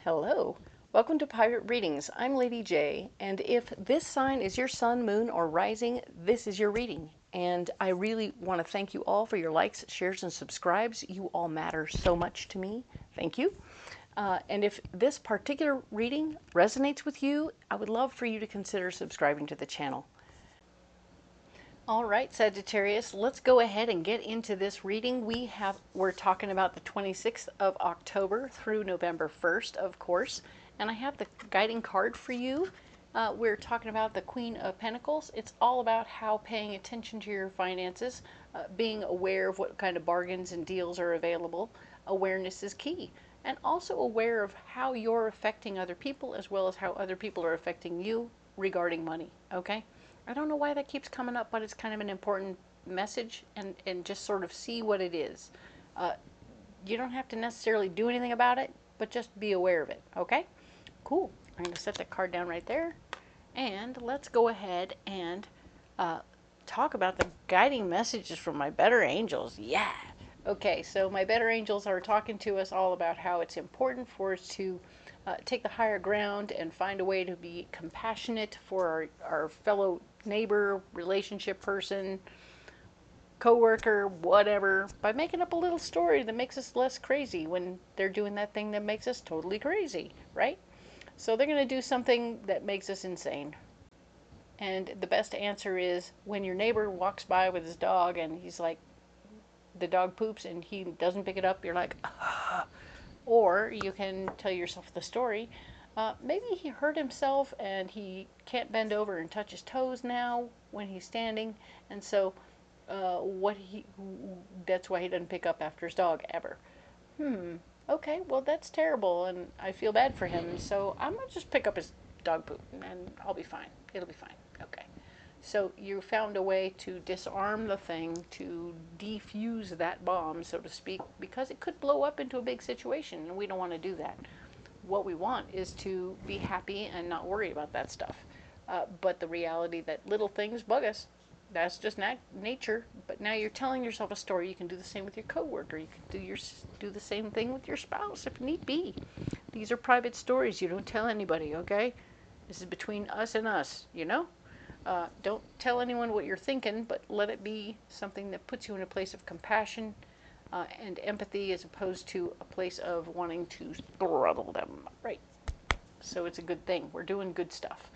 Hello, welcome to Pirate Readings. I'm Lady J, and if this sign is your sun, moon, or rising, this is your reading. And I really want to thank you all for your likes, shares, and subscribes. You all matter so much to me. Thank you. And if this particular reading resonates with you, I would love for you to consider subscribing to the channel. All right, Sagittarius, let's go ahead and get into this reading. We're talking about the 26th of October through November 1st, of course, and I have the guiding card for you. We're talking about the Queen of Pentacles. It's all about how paying attention to your finances, being aware of what kind of bargains and deals are available. Awareness is key, and also aware of how you're affecting other people as well as how other people are affecting you regarding money, okay? I don't know why that keeps coming up, but it's kind of an important message, and just sort of see what it is. You don't have to necessarily do anything about it, but just be aware of it, okay? Cool. I'm going to set that card down right there, and let's go ahead and talk about the guiding messages from my better angels. Yeah! Okay, so my better angels are talking to us all about how it's important for us to take the higher ground and find a way to be compassionate for our fellow neighbor, relationship person, coworker, whatever, by making up a little story that makes us less crazy when they're doing that thing that makes us totally crazy, right? So they're going to do something that makes us insane. And the best answer is when your neighbor walks by with his dog and he's like, the dog poops and he doesn't pick it up, you're like, ah. Or you can tell yourself the story. Maybe he hurt himself and he can't bend over and touch his toes now when he's standing, and so that's why he doesn't pick up after his dog ever. Okay, well that's terrible and I feel bad for him, so I'm gonna just pick up his dog poop and I'll be fine. It'll be fine. Okay. So you found a way to disarm the thing, to defuse that bomb, so to speak, because it could blow up into a big situation, and we don't want to do that. What we want is to be happy and not worry about that stuff. But the reality that little things bug us, that's just nature. But now you're telling yourself a story. You can do the same with your coworker. You can do the same thing with your spouse if need be. These are private stories. You don't tell anybody, okay? This is between us and us, you know? Don't tell anyone what you're thinking, but let it be something that puts you in a place of compassion and empathy as opposed to a place of wanting to throttle them. Right. So it's a good thing. We're doing good stuff.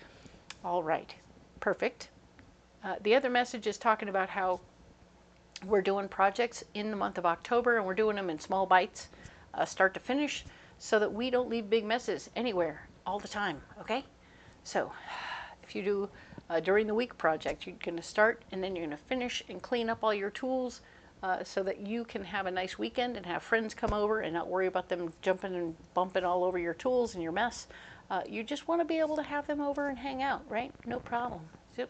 All right. Perfect. The other message is talking about how we're doing projects in the month of October, and we're doing them in small bites, start to finish, so that we don't leave big messes anywhere all the time, okay? So if you do during the week project, you're going to start and then you're going to finish and clean up all your tools so that you can have a nice weekend and have friends come over and not worry about them jumping and bumping all over your tools and your mess. You just want to be able to have them over and hang out, right? No problem.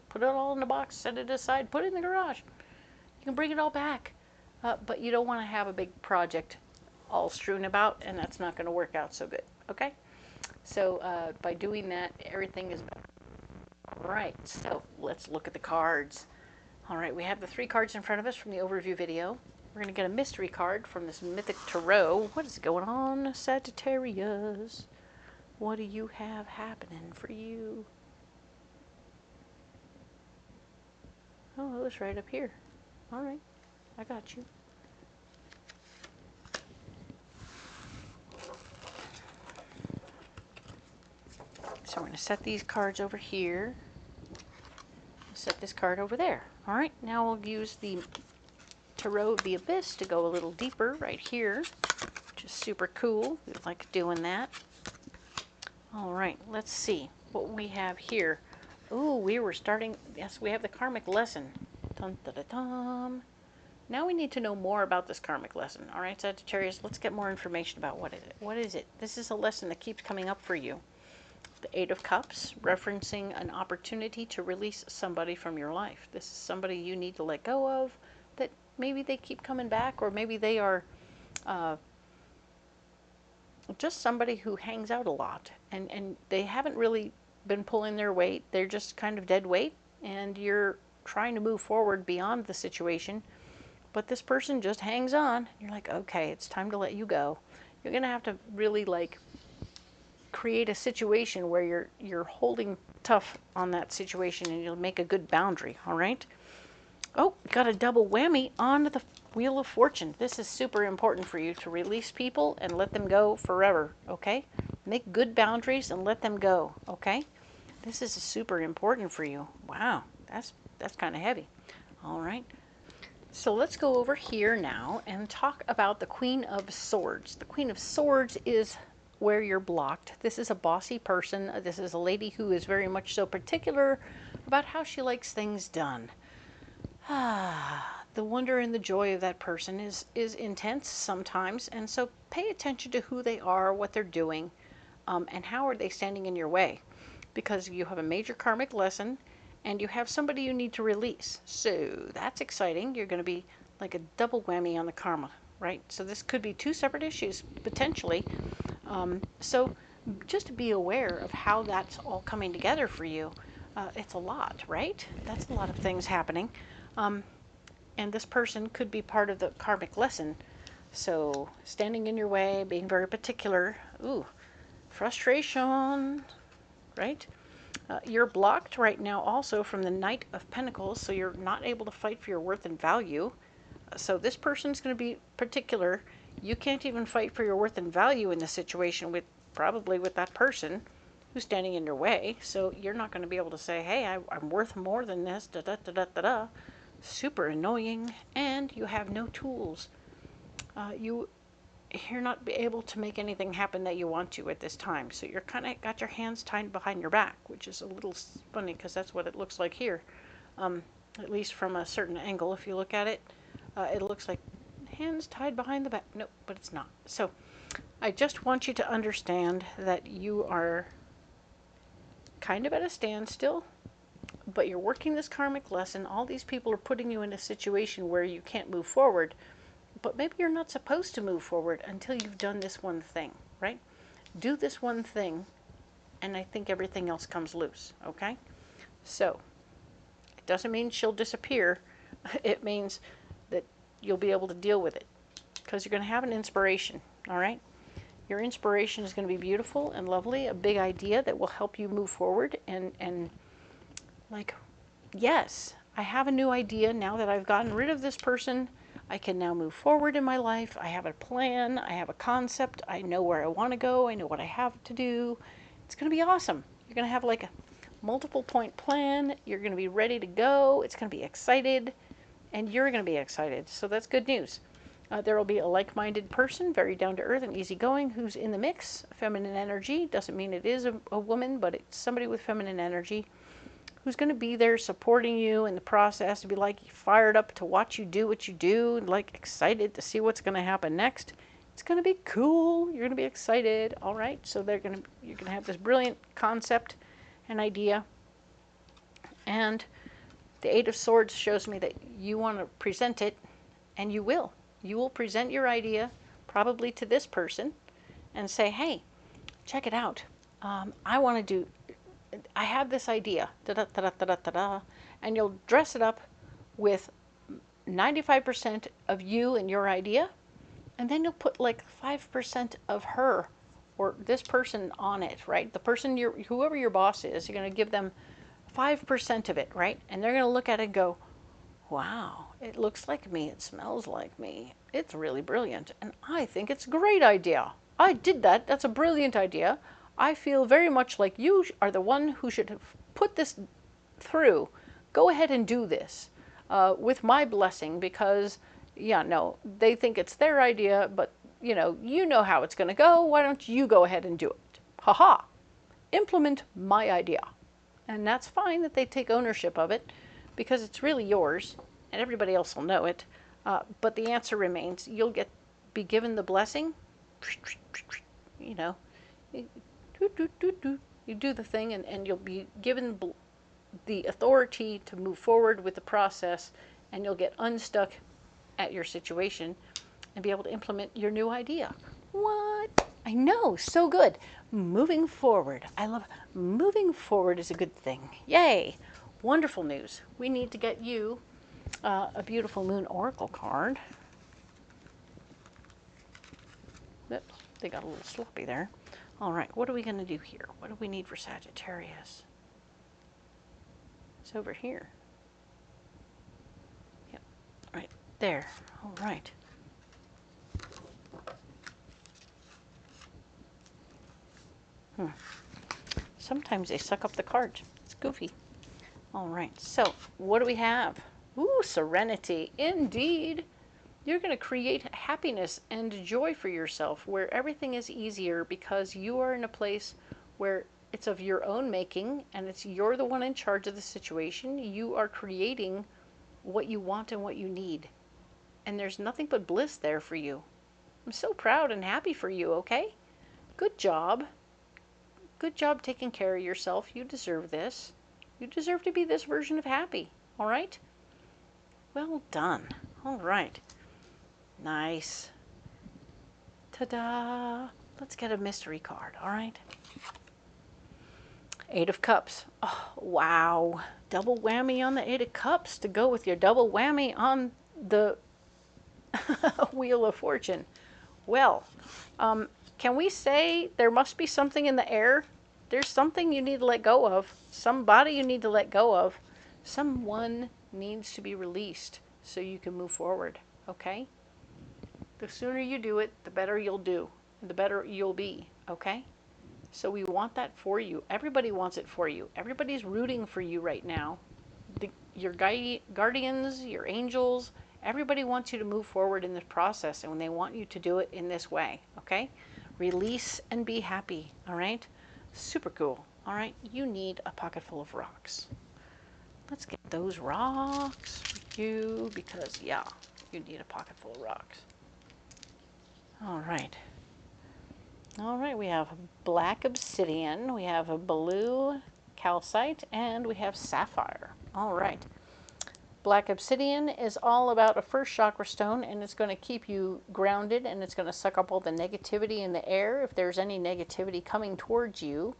Put it all in the box, set it aside, put it in the garage. You can bring it all back. But you don't want to have a big project all strewn about, and that's not going to work out so good, okay? So by doing that, everything is better. All right, so let's look at the cards. All right, we have the 3 cards in front of us from the overview video. We're going to get a mystery card from this Mythic Tarot. What is going on, Sagittarius? What do you have happening for you? Oh, it was right up here. All right, I got you. So we're going to set these cards over here. Set this card over there. All right, now we'll use the Tarot of the Abyss to go a little deeper right here, which is super cool. We like doing that. All right, let's see what we have here. Ooh, we were starting, yes, we have the karmic lesson. Dun, dun, dun, dun. Now we need to know more about this karmic lesson. All right, Sagittarius, let's get more information about what is it. What is it? This is a lesson that keeps coming up for you. The 8 of Cups, referencing an opportunity to release somebody from your life. This is somebody you need to let go of, that maybe they keep coming back, or maybe they are just somebody who hangs out a lot, and they haven't really been pulling their weight. They're just kind of dead weight, and you're trying to move forward beyond the situation, but this person just hangs on. You're like, okay, it's time to let you go. You're going to have to really, like, create a situation where you're holding tough on that situation, and you'll make a good boundary. All right. Oh, got a double whammy on the Wheel of Fortune. This is super important for you to release people and let them go forever. Okay. Make good boundaries and let them go. Okay. This is super important for you. Wow, that's kind of heavy. All right. So let's go over here now and talk about the Queen of Swords. The Queen of Swords is where you're blocked. This is a bossy person. This is a lady who is very much so particular about how she likes things done. The wonder and the joy of that person is intense sometimes, and so pay attention to who they are, what they're doing, and how are they standing in your way. Because you have a major karmic lesson and you have somebody you need to release. So that's exciting. You're going to be like a double whammy on the karma, right? So this could be two separate issues, potentially. So just be aware of how that's all coming together for you. It's a lot, right? That's a lot of things happening. And this person could be part of the karmic lesson. So standing in your way, being very particular. Ooh, frustration. Right? You're blocked right now also from the Knight of Pentacles, so you're not able to fight for your worth and value. So this person's going to be particular. You can't even fight for your worth and value in this situation probably with that person who's standing in your way. So you're not going to be able to say, hey, I'm worth more than this, da da da da da da. Super annoying, and you have no tools. You're not able to make anything happen that you want to at this time. So you're kind of got your hands tied behind your back, which is a little funny because that's what it looks like here. At least from a certain angle, if you look at it, it looks like hands tied behind the back. Nope, but it's not. So I just want you to understand that you are kind of at a standstill, but you're working this karmic lesson. All these people are putting you in a situation where you can't move forward. But maybe you're not supposed to move forward until you've done this one thing, right? Do this one thing, and I think everything else comes loose, okay? So, it doesn't mean she'll disappear. It means that you'll be able to deal with it, because you're going to have an inspiration, all right? Your inspiration is going to be beautiful and lovely, a big idea that will help you move forward, and like, yes, I have a new idea now that I've gotten rid of this person. I can now move forward in my life. I have a plan. I have a concept. I know where I want to go. I know what I have to do. It's going to be awesome. You're going to have like a multiple point plan. You're going to be ready to go. It's going to be excited, and you're going to be excited. So that's good news. There will be a like-minded person, very down to earth and easygoing, who's in the mix. Feminine energy doesn't mean it is a woman, but it's somebody with feminine energy who's going to be there supporting you in the process, to be like fired up to watch you do what you do, and like excited to see what's going to happen next. It's going to be cool. You're going to be excited. All right. So you're going to have this brilliant concept and idea. And the Eight of Swords shows me that you want to present it, and you will. You will present your idea probably to this person and say, hey, check it out. I have this idea, and you'll dress it up with 95% of you and your idea, and then you'll put like 5% of her or this person on it, right? The person, whoever your boss is, you're going to give them 5% of it, right? And they're going to look at it and go, wow, it looks like me, it smells like me, it's really brilliant, and I think it's a great idea. I did that, that's a brilliant idea. I feel very much like you are the one who should have put this through. Go ahead and do this with my blessing, because, yeah, no, they think it's their idea, but you know how it's going to go. Why don't you go ahead and do it? Ha-ha. Implement my idea. And that's fine that they take ownership of it, because it's really yours, and everybody else will know it. But the answer remains, you'll be given the blessing. You do the thing, and you'll be given the authority to move forward with the process, and you'll get unstuck at your situation and be able to implement your new idea. What? I know, so good. Moving forward. I love moving forward is a good thing. Yay. Wonderful news. We need to get you a beautiful moon oracle card. Oops, they got a little sloppy there. All right, what are we going to do here? What do we need for Sagittarius? It's over here. Yep, right there. All right. Sometimes they suck up the cards. It's goofy. All right, so what do we have? Ooh, serenity. Indeed. You're going to create happiness and joy for yourself where everything is easier because you are in a place where it's of your own making and you're the one in charge of the situation. You are creating what you want and what you need. And there's nothing but bliss there for you. I'm so proud and happy for you, okay? Good job. Good job taking care of yourself. You deserve this. You deserve to be this version of happy, all right? Well done. All right. Nice. Ta-da! Let's get a mystery card, all right? 8 of Cups. Oh, wow. Double whammy on the 8 of Cups to go with your double whammy on the Wheel of Fortune. Well, can we say there must be something in the air? There's something you need to let go of. Somebody you need to let go of. Someone needs to be released so you can move forward, okay? The sooner you do it, the better you'll do, the better you'll be, okay? So we want that for you. Everybody wants it for you. Everybody's rooting for you right now. Your guardians, your angels, everybody wants you to move forward in this process, and they want you to do it in this way, okay? Release and be happy, all right? Super cool, all right? You need a pocket full of rocks. Let's get those rocks for you because, yeah, you need a pocket full of rocks. All right. All right, we have black obsidian, we have a blue calcite, and we have sapphire. All right. Black obsidian is all about a first chakra stone, and it's going to keep you grounded, and it's going to suck up all the negativity in the air. If there's any negativity coming towards you,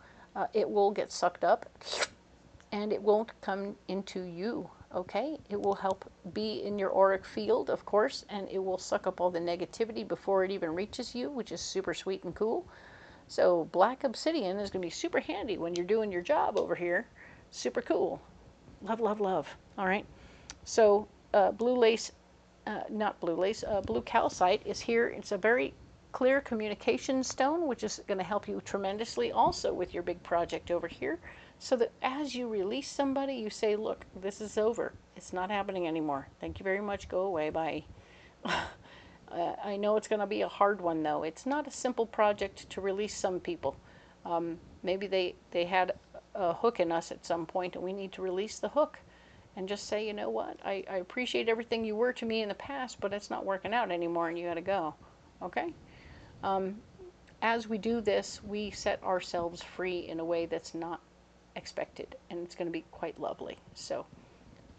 it will get sucked up, and it won't come into you. Okay, it will help be in your auric field, of course, and it will suck up all the negativity before it even reaches you, which is super sweet and cool. So black obsidian is going to be super handy when you're doing your job over here. Super cool. Love, love, love. All right. So blue calcite is here. It's a very clear communication stone, which is going to help you tremendously also with your big project over here. So that as you release somebody, you say, look, this is over. It's not happening anymore. Thank you very much. Go away. Bye. I know it's going to be a hard one, though. It's not a simple project to release some people. Maybe they had a hook in us at some point, and we need to release the hook and just say, you know what? I appreciate everything you were to me in the past, but it's not working out anymore, and you got to go. Okay? As we do this, we set ourselves free in a way that's not expected, and it's going to be quite lovely. So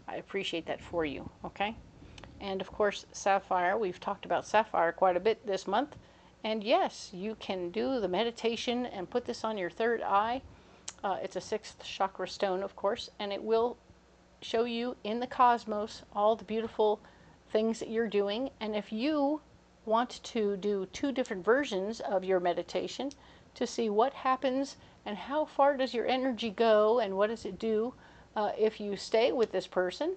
I appreciate that for you, okay? And of course, sapphire. We've talked about sapphire quite a bit this month, and yes, you can do the meditation and put this on your third eye. It's a 6th chakra stone, of course, and it will show you in the cosmos all the beautiful things that you're doing. And if you want to do 2 different versions of your meditation to see what happens and how far does your energy go and what does it do if you stay with this person,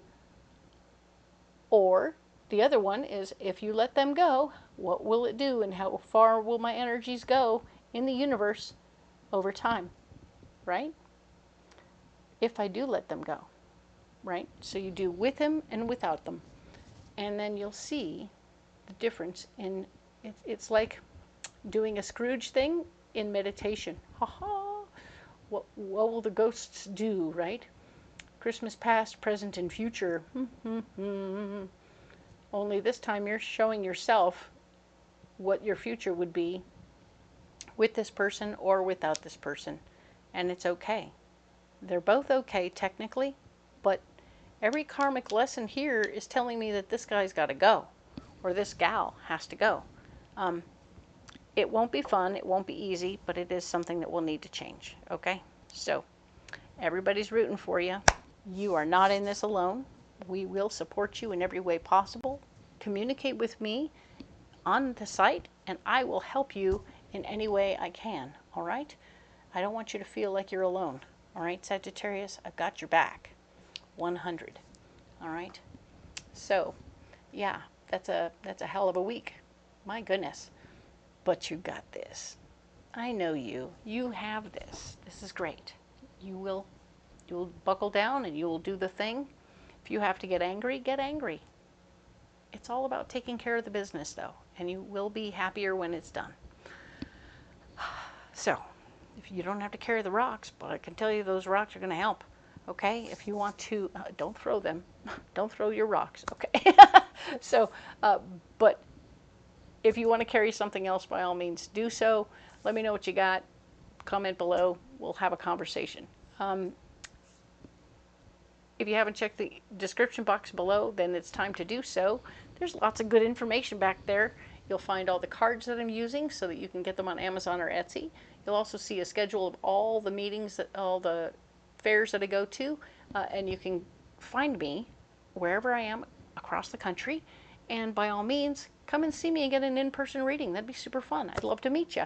or the other one is if you let them go, what will it do and how far will my energies go in the universe over time, right? If I do let them go, right? So you do with them and without them, and then you'll see the difference in it's like doing a Scrooge thing in meditation. Ha ha! What will the ghosts do, right? Christmas past, present, and future. Only this time you're showing yourself what your future would be with this person or without this person. And it's okay. They're both okay technically, but every karmic lesson here is telling me that this guy's got to go, or this gal has to go. It won't be fun, it won't be easy, but it is something that will need to change, okay? So, everybody's rooting for you. You are not in this alone. We will support you in every way possible. Communicate with me on the site, and I will help you in any way I can, all right? I don't want you to feel like you're alone, all right, Sagittarius? I've got your back, 100, all right? So, yeah, that's a hell of a week. My goodness. But you got this. I know you. You have this. This is great. You'll buckle down and you will do the thing. If you have to get angry, get angry. It's all about taking care of the business, though, and you will be happier when it's done. So, if you don't have to carry the rocks, but I can tell you those rocks are going to help. Okay? If you want to, don't throw them. Don't throw your rocks. Okay? So, but if you want to carry something else, by all means, do so. Let me know what you got. Comment below. We'll have a conversation. If you haven't checked the description box below, then it's time to do so. There's lots of good information back there. You'll find all the cards that I'm using so that you can get them on Amazon or Etsy. You'll also see a schedule of all the meetings, all the fairs that I go to, and you can find me wherever I am across the country. And by all means, come and see me and get an in-person reading. That'd be super fun. I'd love to meet you.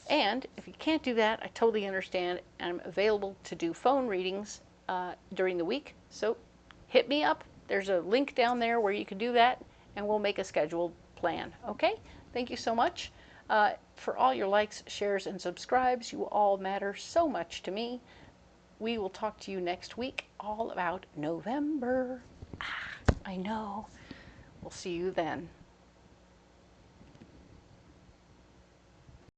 And if you can't do that, I totally understand. I'm available to do phone readings during the week. So hit me up. There's a link down there where you can do that, and we'll make a scheduled plan. Okay? Thank you so much for all your likes, shares, and subscribes. You all matter so much to me. We will talk to you next week all about November. I know. We'll see you then.